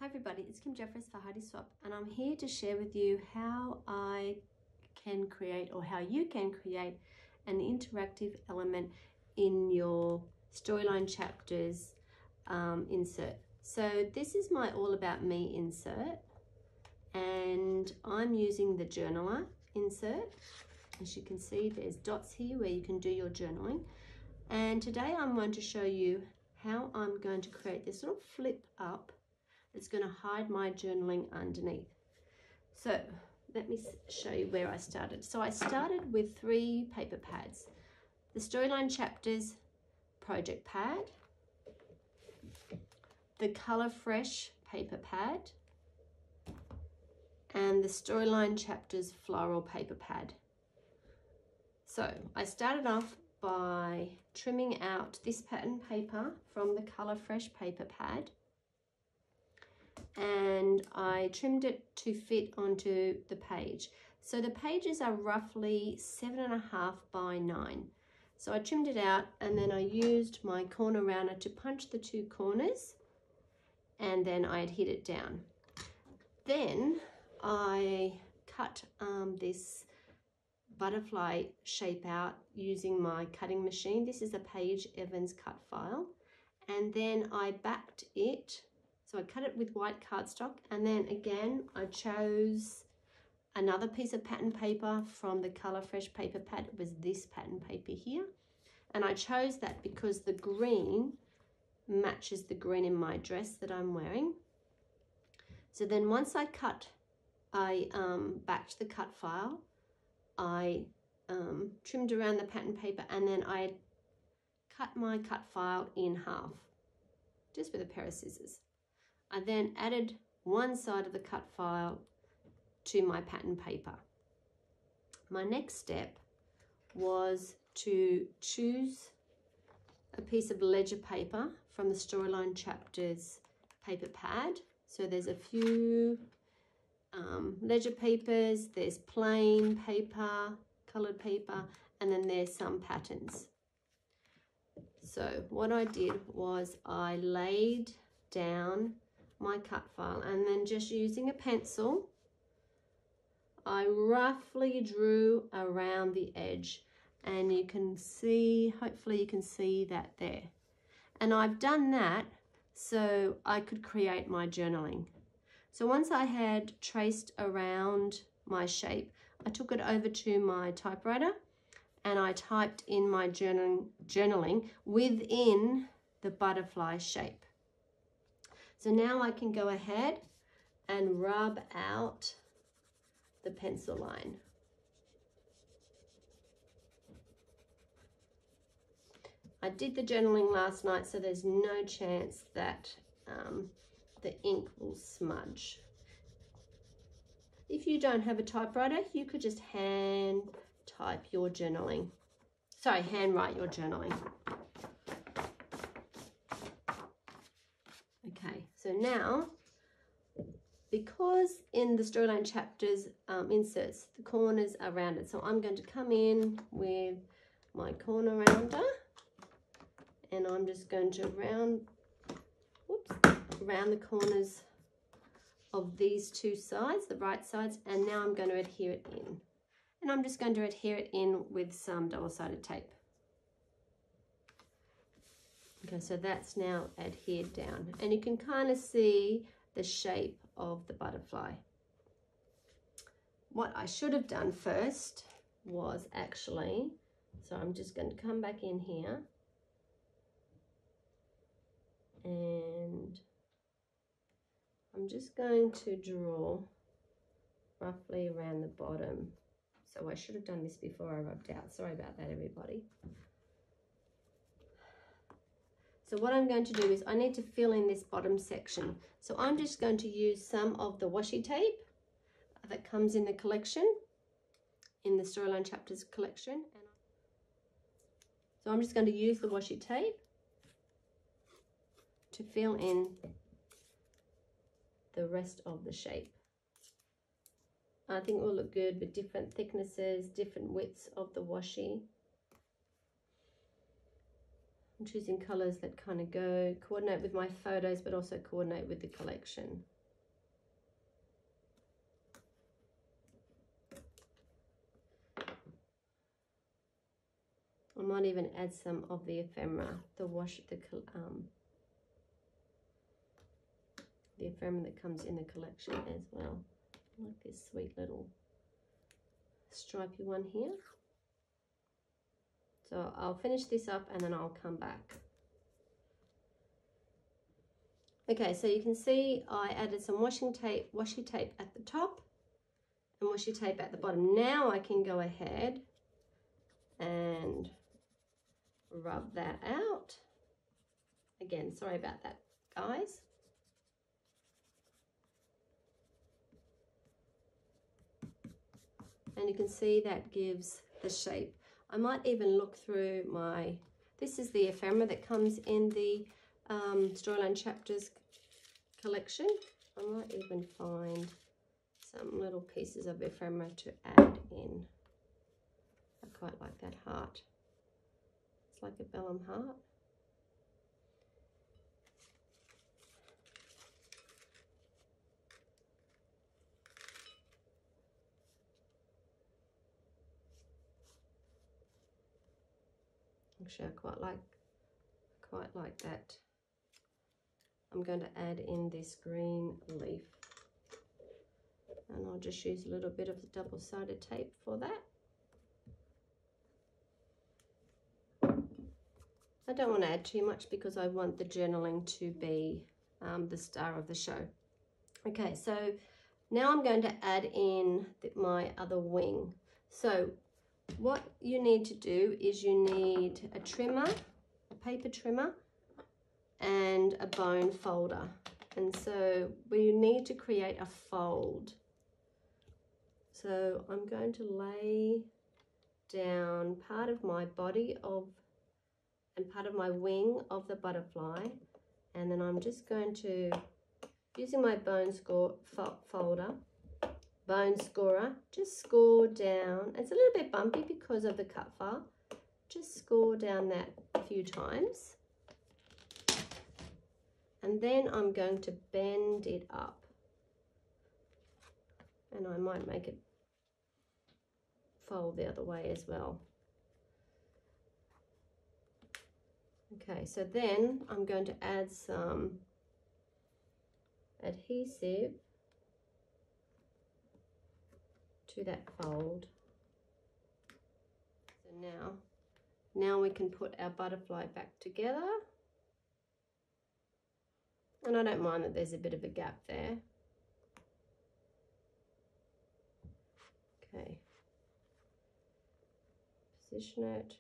Hi everybody, it's Jeffress for Heidi Swap, and I'm here to share with you how I can create, or how you can create, an interactive element in your storyline chapters insert. So this is my All About Me insert, and I'm using the journaler insert. As you can see, there's dots here where you can do your journaling. And today I'm going to show you how I'm going to create this little flip up that's going to hide my journaling underneath. So let me show you where I started. So I started with 3 paper pads. The Storyline Chapters project pad, the Color Fresh paper pad, and the Storyline Chapters floral paper pad. So I started off by trimming out this pattern paper from the Color Fresh paper pad, and I trimmed it to fit onto the page. So the pages are roughly 7.5 by 9. So I trimmed it out, and then I used my corner rounder to punch the 2 corners, and then I adhered it down. Then I cut this butterfly shape out using my cutting machine. This is a Paige Evans cut file, and then I backed it. So I cut it with white cardstock, and then again I chose another piece of pattern paper from the Color Fresh paper pad. It was this pattern paper here, and I chose that because the green matches the green in my dress that I'm wearing. So then once I backed the cut file, I trimmed around the pattern paper, and then I cut my cut file in half just with a pair of scissors. I then added one side of the cut file to my pattern paper. My next step was to choose a piece of ledger paper from the Storyline Chapters paper pad. So there's a few ledger papers, there's plain paper, colored paper, and then there's some patterns. So what I did was I laid down my cut file, and then just using a pencil, I roughly drew around the edge, and you can see, hopefully you can see that there. And I've done that so I could create my journaling. So once I had traced around my shape, I took it over to my typewriter and I typed in my journaling within the butterfly shape. So now I can go ahead and rub out the pencil line. I did the journaling last night, so there's no chance that the ink will smudge. If you don't have a typewriter, you could just hand write your journaling. Okay, so now, because in the Storyline Chapters inserts, the corners are rounded, so I'm going to come in with my corner rounder, and I'm just going to round the corners of these 2 sides, the right sides, and now I'm going to adhere it in. And I'm just going to adhere it in with some double-sided tape. Okay, so that's now adhered down, and you can kind of see the shape of the butterfly. What I should have done first was actually, so I'm just going to come back in here, and I'm just going to draw roughly around the bottom. So I should have done this before I rubbed out. Sorry about that, everybody. So what I'm going to do is I need to fill in this bottom section. So I'm just going to use some of the washi tape that comes in the collection, in the Storyline Chapters collection. So I'm just going to use the washi tape to fill in the rest of the shape. I think it will look good with different thicknesses, different widths of the washi. I'm choosing colours that kind of coordinate with my photos, but also coordinate with the collection. I might even add some of the ephemera, the ephemera that comes in the collection as well. Like this sweet little stripy one here. So I'll finish this up and then I'll come back. Okay, so you can see I added some washi tape at the top and washi tape at the bottom. Now I can go ahead and rub that out. Again, sorry about that, guys. And you can see that gives the shape. I might even look through this is the ephemera that comes in the Storyline Chapters collection. I might even find some little pieces of ephemera to add in. I quite like that heart. It's like a vellum heart. Actually, I quite like that. I'm going to add in this green leaf, and I'll just use a little bit of the double-sided tape for that. I don't want to add too much because I want the journaling to be the star of the show. Okay, so now I'm going to add in my other wing. So what you need to do is you need a trimmer, a paper trimmer, and a bone folder. And so we need to create a fold. So I'm going to lay down part of my body and part of my wing of the butterfly, and then I'm just going to, using my bone scorer, just score down. It's a little bit bumpy because of the cut file. Just score down that a few times. And then I'm going to bend it up. And I might make it fold the other way as well. Okay, so then I'm going to add some adhesive to that fold. So now we can put our butterfly back together. And I don't mind that there's a bit of a gap there. Okay. Position it.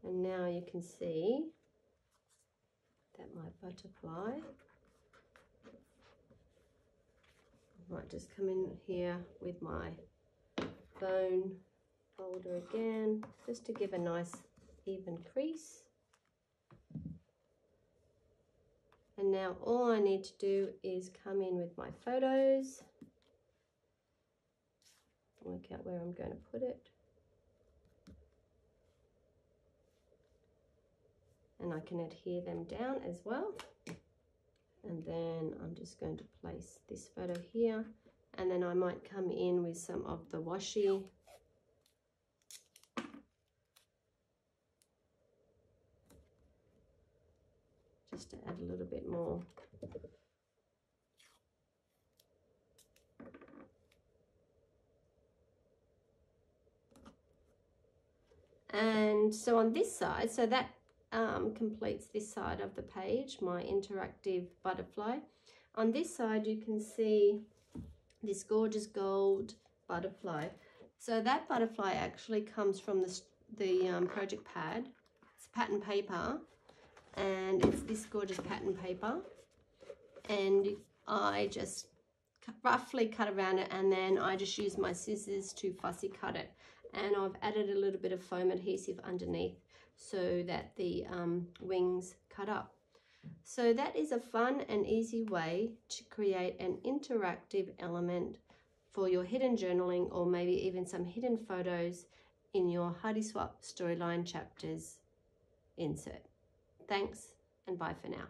And now you can see that my butterfly, I might just come in here with my bone folder again, just to give a nice even crease. And now all I need to do is come in with my photos, work out where I'm going to put it. And I can adhere them down as well. And then I'm just going to place this photo here, and then I might come in with some of the washi. Just to add a little bit more. And so on this side, so that completes this side of the page, my interactive butterfly. On this side, you can see this gorgeous gold butterfly. So that butterfly actually comes from the project pad. It's pattern paper, and it's this gorgeous pattern paper. And I just roughly cut around it, and then I just use my scissors to fussy cut it. And I've added a little bit of foam adhesive underneath so that the wings cut up. So that is a fun and easy way to create an interactive element for your hidden journaling, or maybe even some hidden photos in your Heidi Swap Storyline Chapters insert. Thanks and bye for now.